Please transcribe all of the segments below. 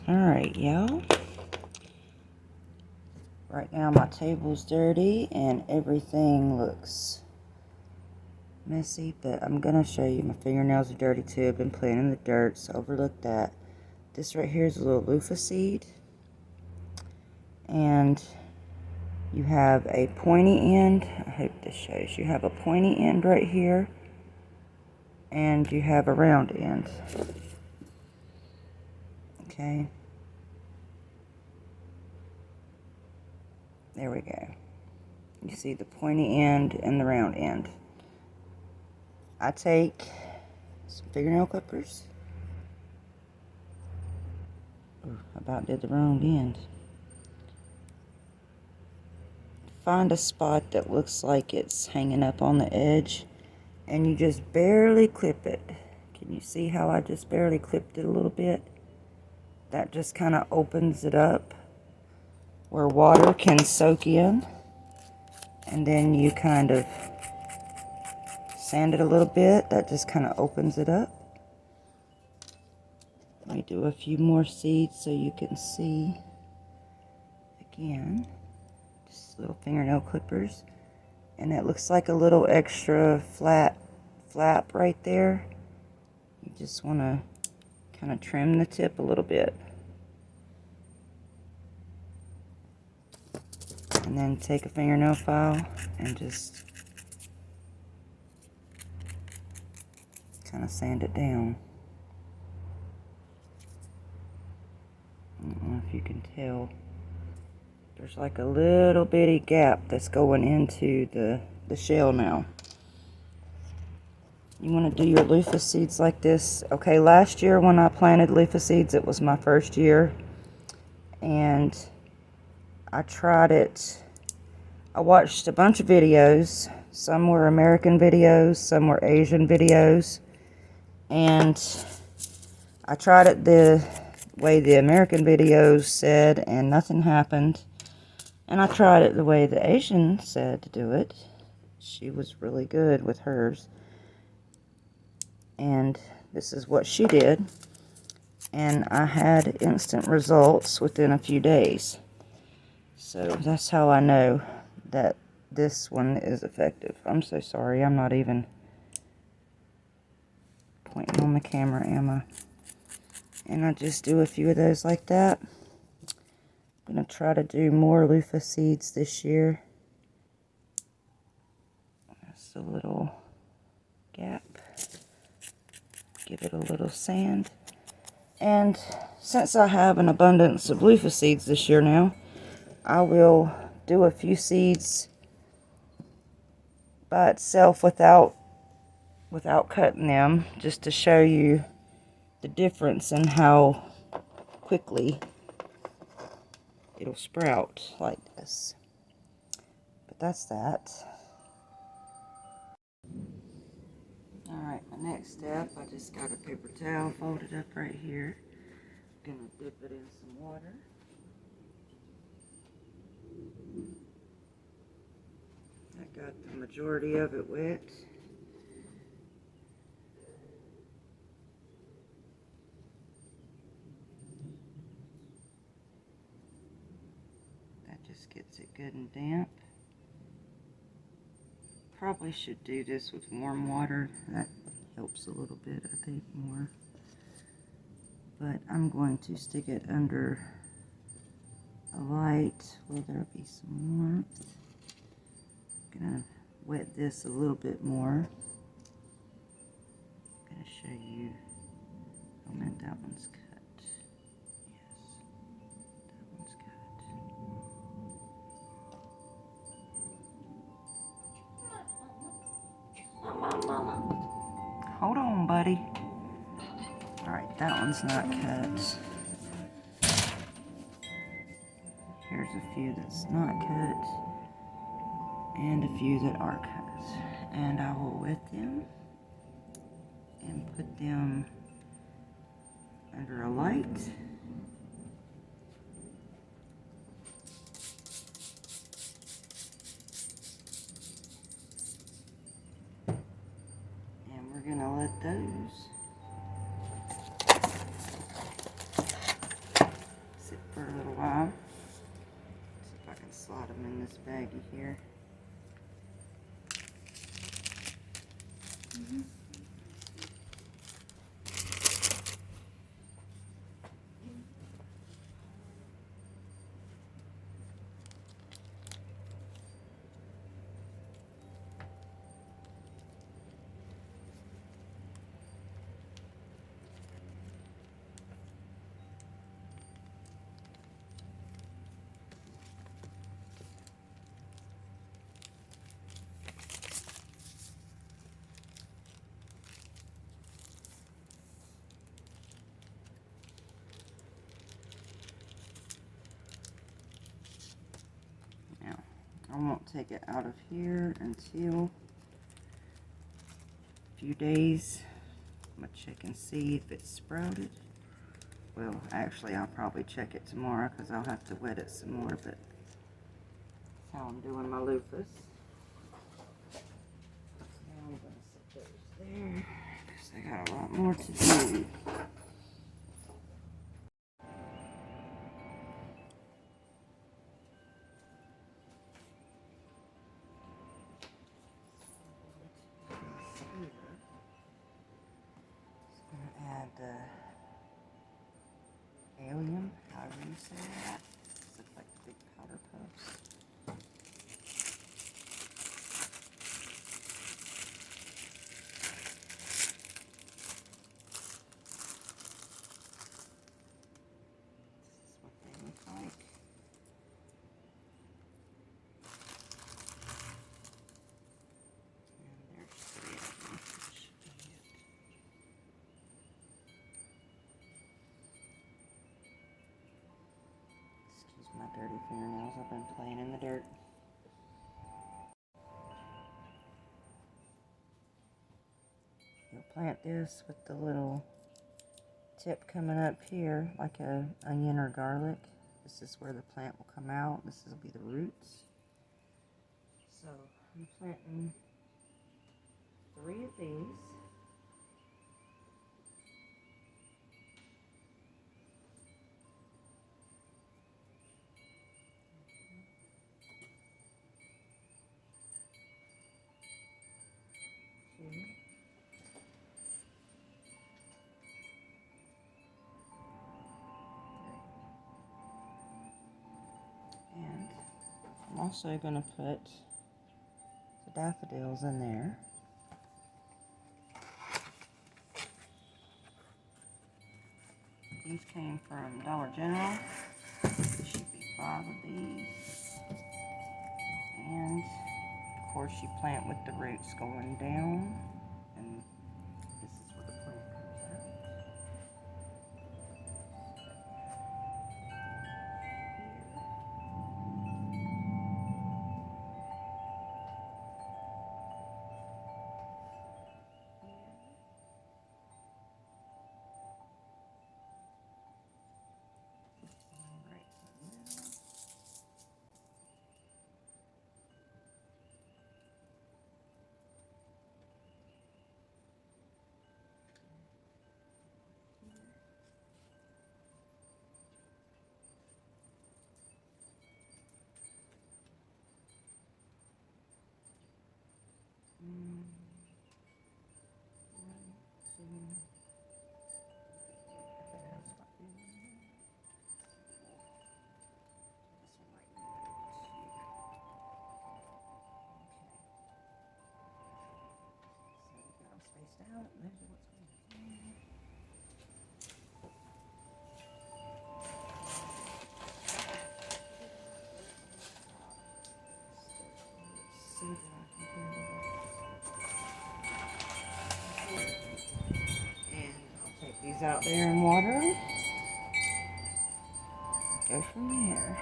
Alright, y'all. Right now my table's dirty and everything looks messy, but I'm gonna show you. My fingernails are dirty too. I've been playing in the dirt, so overlook that. This right here is a little loofah seed, and you have a pointy end. I hope this shows. You have a pointy end right here, and you have a round end. Okay. There we go. You see the pointy end and the round end. I take some fingernail clippers. Ooh, I about did the wrong end. Find a spot that looks like it's hanging up on the edge, and you just barely clip it. Can you see how I just barely clipped it a little bit? That just kind of opens it up where water can soak in, and then you kind of sand it a little bit. That just kind of opens it up. Let me do a few more seeds so you can see again. Just little fingernail clippers, and it looks like a little extra flat flap right there. You just want to kind of trim the tip a little bit, and then take a fingernail file and just kind of sand it down. I don't know if you can tell. There's like a little bitty gap that's going into the shell now. You want to do your loofah seeds like this. Okay, last year when I planted loofah seeds, it was my first year, and I tried it. I watched a bunch of videos. Some were American videos, some were Asian videos, and I tried it the way the American videos said, and nothing happened. And I tried it the way the Asian said to do it. She was really good with hers. And this is what she did. And I had instant results within a few days. So that's how I know that this one is effective. I'm so sorry. I'm not even pointing on the camera, am I? And I just do a few of those like that. I'm going to try to do more loofah seeds this year. Just a little gap. Give it a little sand. And since I have an abundance of loofah seeds this year now, I will do a few seeds by itself without cutting them, just to show you the difference in how quickly it'll sprout like this. But that's that. Alright, my next step, I just got a paper towel folded up right here. I'm gonna dip it in some water. I got the majority of it wet. That just gets it good and damp. Probably should do this with warm water. That helps a little bit, I think, more. But I'm going to stick it under a light where there'll be some warmth. I'm gonna wet this a little bit more. I'm gonna show you. Oh man, that one's cut. Yes, that one's cut. Mama. Hold on, buddy. Alright, that one's not cut. Here's a few that's not cut, and a few that are cut. And I will wet them and put them under a light. And we're gonna let those ready here. I won't take it out of here until a few days. I'm going to check and see if it's sprouted. Well, actually, I'll probably check it tomorrow because I'll have to wet it some more, but that's how I'm doing my loofahs. Now I'm going to set those there because I got a lot more to do. Add allium, however you say that. This looks like big powder puffs. This is what they look like. And there's 3 of them. That should be it. Excuse my dirty fingernails. I've been playing in the dirt. You'll plant this with the little tip coming up here, like a onion or garlic. This is where the plant will come out. This will be the roots. So I'm planting 3 of these. And I'm also going to put the daffodils in there. These came from Dollar General. There should be 5 of these. And of course you plant with the roots going down. And this is where the plant comes out. Out. There's what's going on. And I'll take these out there in water. Go from there.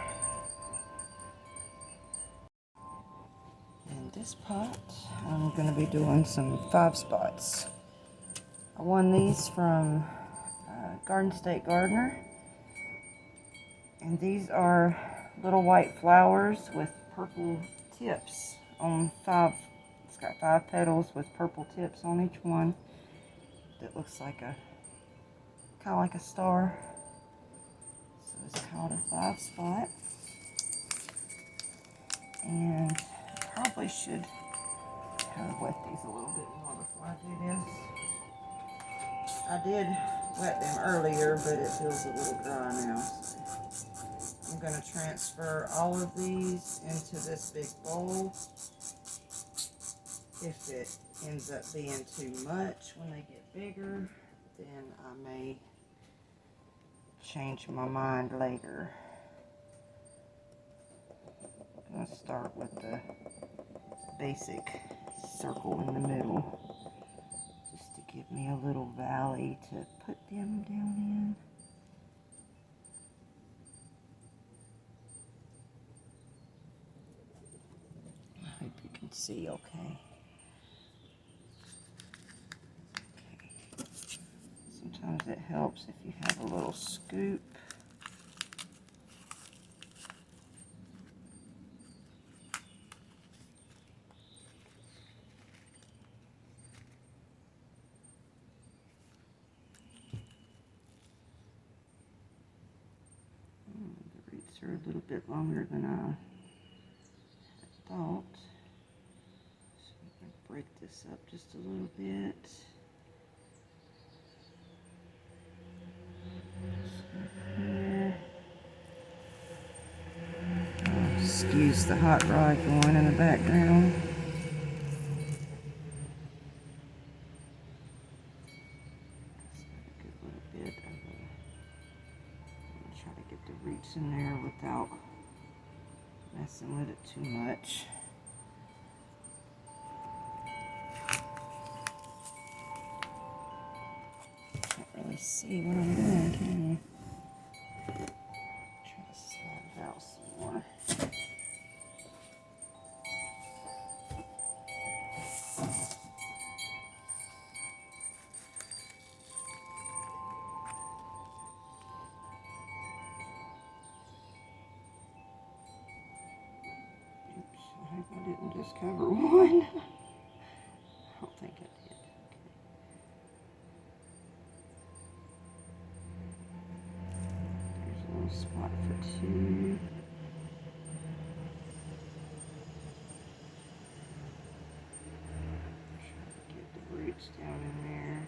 In this pot, I'm going to be doing some 5 spots. I won these from Garden State Gardener. And these are little white flowers with purple tips on 5. It's got 5 petals with purple tips on each one. That looks like a, kind of like a star. So it's called a 5 spot. And probably should kind of wet these a little bit more before I do this. I did wet them earlier, but it feels a little dry now. So I'm going to transfer all of these into this big bowl. If it ends up being too much when they get bigger, then I may change my mind later. I'm going to start with the basic circle in the middle, just to give me a little valley to put them down in. I hope you can see okay. Sometimes it helps if you have a little scoop. The roots are a little bit longer than I thought. So I'm going to break this up just a little bit. Excuse the hot rod going in the background. A good little bit of I'm going to try to get the roots in there without messing with it too much. Can't really see what I'm doing, can you? Try to slide it out some more. Oops, I hope I didn't just cover one. I don't think I did. Okay. There's a little spot for two. Try to get the roots down in there.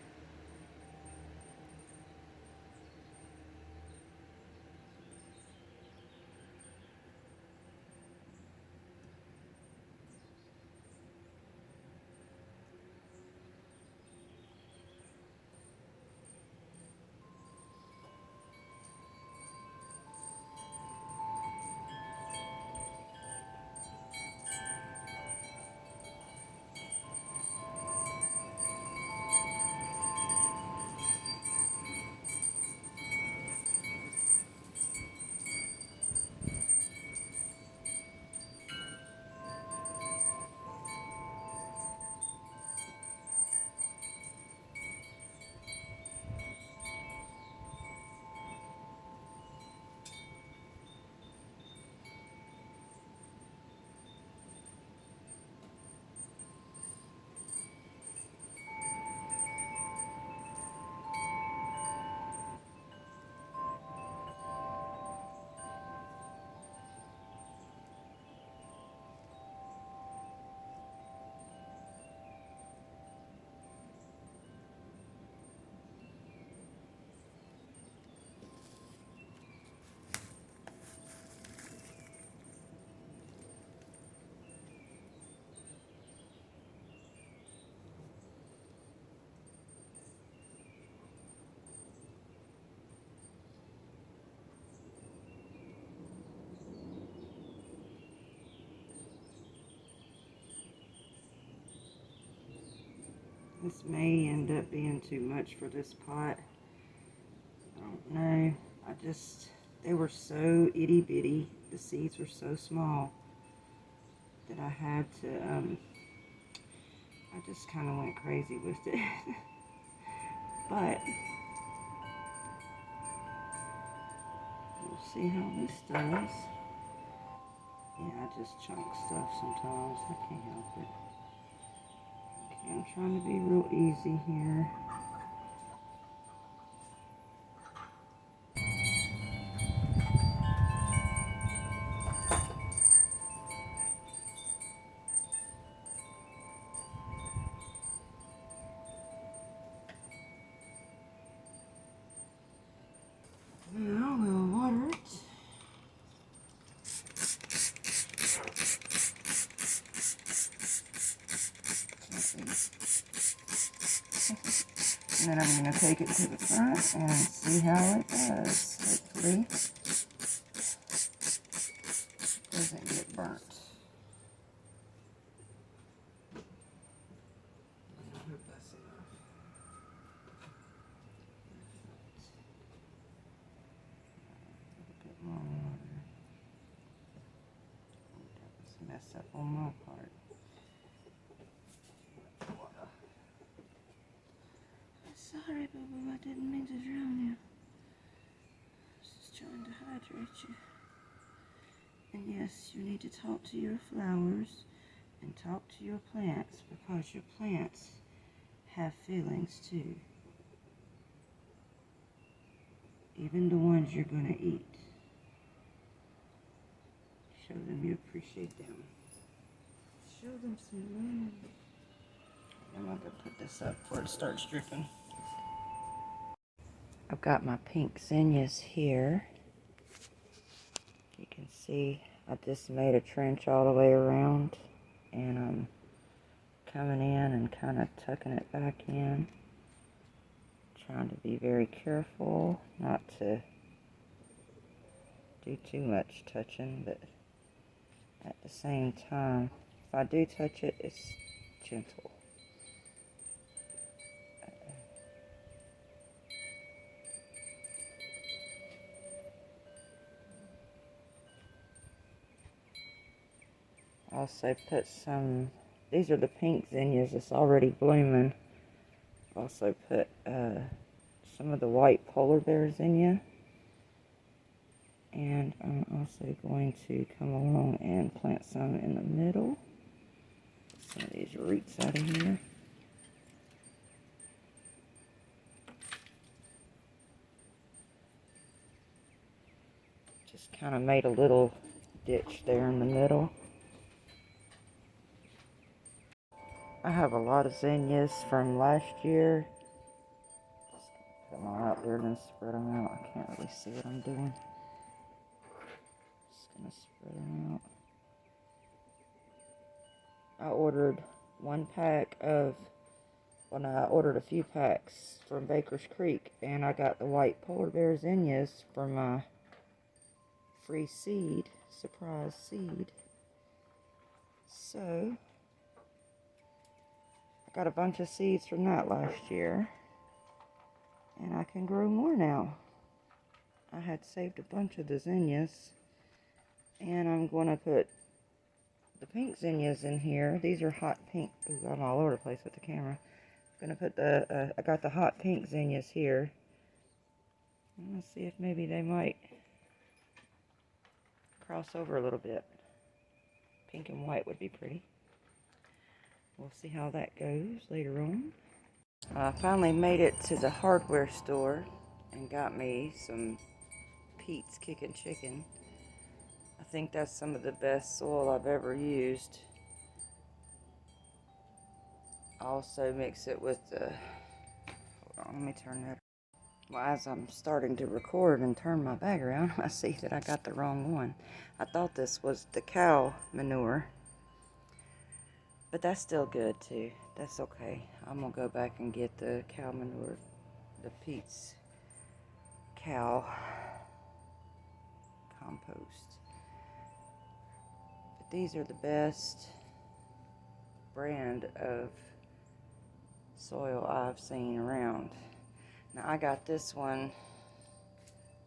This may end up being too much for this pot. I don't know. They were so itty bitty. The seeds were so small that I had to, I just kind of went crazy with it. But we'll see how this does. Yeah, I just chunk stuff sometimes. I can't help it. Okay, I'm trying to be real easy here. And then I'm going to take it to the front and see how it does. Hopefully it doesn't get burnt. I hope that's enough. A bit more water. That was a mess up on my part. Sorry, boo-boo, I didn't mean to drown you. I was just trying to hydrate you. And yes, you need to talk to your flowers and talk to your plants, because your plants have feelings too. Even the ones you're going to eat. Show them you appreciate them. Show them some love. I'm going to put this up before it starts dripping. I've got my pink zinnias here. You can see I just made a trench all the way around, and I'm coming in and kind of tucking it back in. Trying to be very careful not to do too much touching, but at the same time, if I do touch it, it's gentle. Also put some, these are the pink zinnias, it's already blooming. Also put some of the white polar bear zinnia. And I'm also going to come along and plant some in the middle. Some of these roots out of here. Just kind of made a little ditch there in the middle. I have a lot of zinnias from last year. Just put them all out there and then spread them out. I can't really see what I'm doing. Just gonna spread them out. I ordered one pack of, well, no, I ordered a few packs from Baker's Creek, and I got the white polar bear zinnias for my free seed, surprise seed. So I got a bunch of seeds from that last year, and I can grow more now. I had saved a bunch of the zinnias, and I'm going to put the pink zinnias in here. These are hot pink. Ooh, I'm all over the place with the camera. I'm going to put the, I got the hot pink zinnias here. And let's see if maybe they might cross over a little bit. Pink and white would be pretty. We'll see how that goes later on. I finally made it to the hardware store and got me some Pete's Kickin' Chicken. I think that's some of the best soil I've ever used. I also mix it with the, hold on, let me turn that. Well, as I'm starting to record and turn my bag around, I see that I got the wrong one. I thought this was the cow manure, but that's still good too. That's okay. I'm gonna go back and get the cow manure, the Pete's cow compost. But these are the best brand of soil I've seen around. Now I got this one,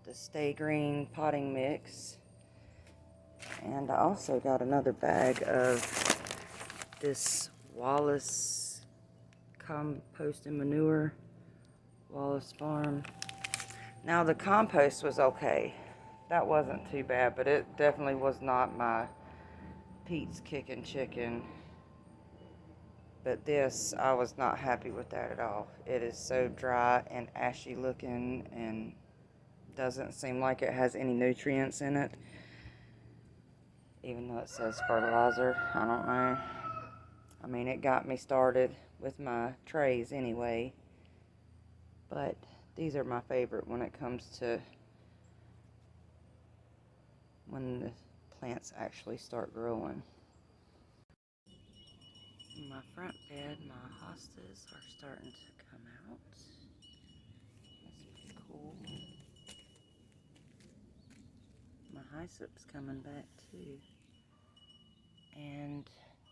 the Stay Green potting mix, and I also got another bag of this Wallace compost and manure, Wallace Farm. Now the compost was okay, that wasn't too bad, but it definitely was not my Pete's Kickin' Chicken. But this, I was not happy with that at all. It is so dry and ashy looking and doesn't seem like it has any nutrients in it. Even though it says fertilizer, I don't know. I mean, it got me started with my trays anyway. But these are my favorite when it comes to when the plants actually start growing. In my front bed, my hostas are starting to come out. That's pretty cool. My hyssop's coming back too. And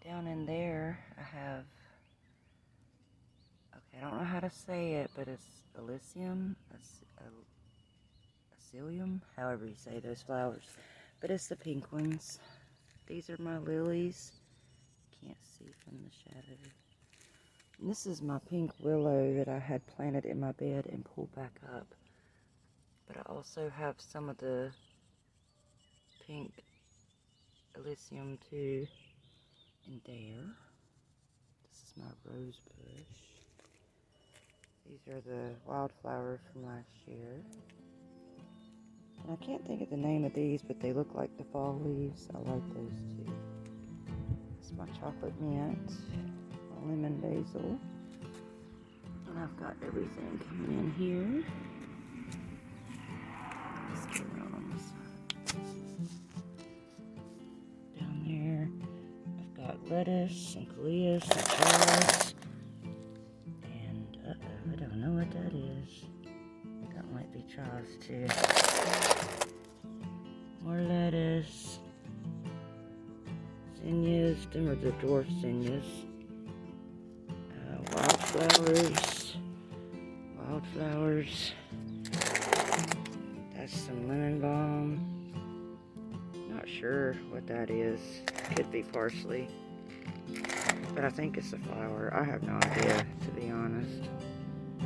down in there, I have, okay, I don't know how to say it, but it's Elysium, Asilium, however you say those flowers. But it's the pink ones. These are my lilies. Can't see from the shadow. And this is my pink willow that I had planted in my bed and pulled back up. But I also have some of the pink Elysium too in there. This is my rose bush. These are the wildflowers from last year. And I can't think of the name of these, but they look like the fall leaves. I like those too. This is my chocolate mint, my lemon basil. And I've got everything coming in here. Let's go around on this side. Down there, I've got lettuce and callias and chives. And I don't know what that is. That might be chives too. More lettuce. Zinnias, them are the dwarf zinnias. Wildflowers. That's some lemon balm. Not sure what that is. Could be parsley. But I think it's a flower. I have no idea, to be honest. I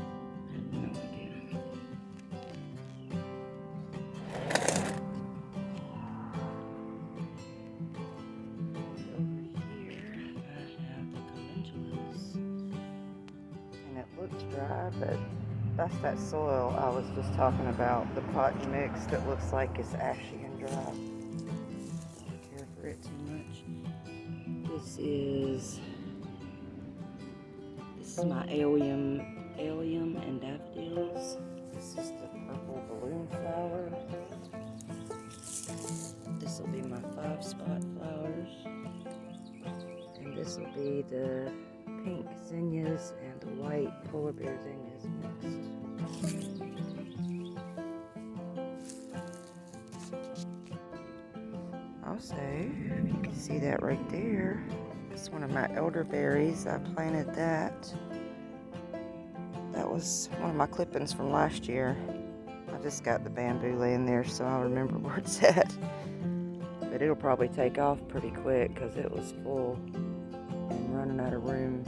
have no idea. Over here, I have the calendulas. And it looks dry, but that's that soil I was just talking about. The cotton mix that looks like it's ashy and dry. Don't care for it too much. This is my allium and daffodils. This is the purple balloon flower. This will be my 5-spot flowers. And this will be the pink zinnias and the white polar bear zinnias mixed. Also, if you can see that right there, it's one of my elderberries. I planted that. That was one of my clippings from last year. I just got the bamboo laying there so I'll remember where it's at. But it'll probably take off pretty quick because it was full and running out of room.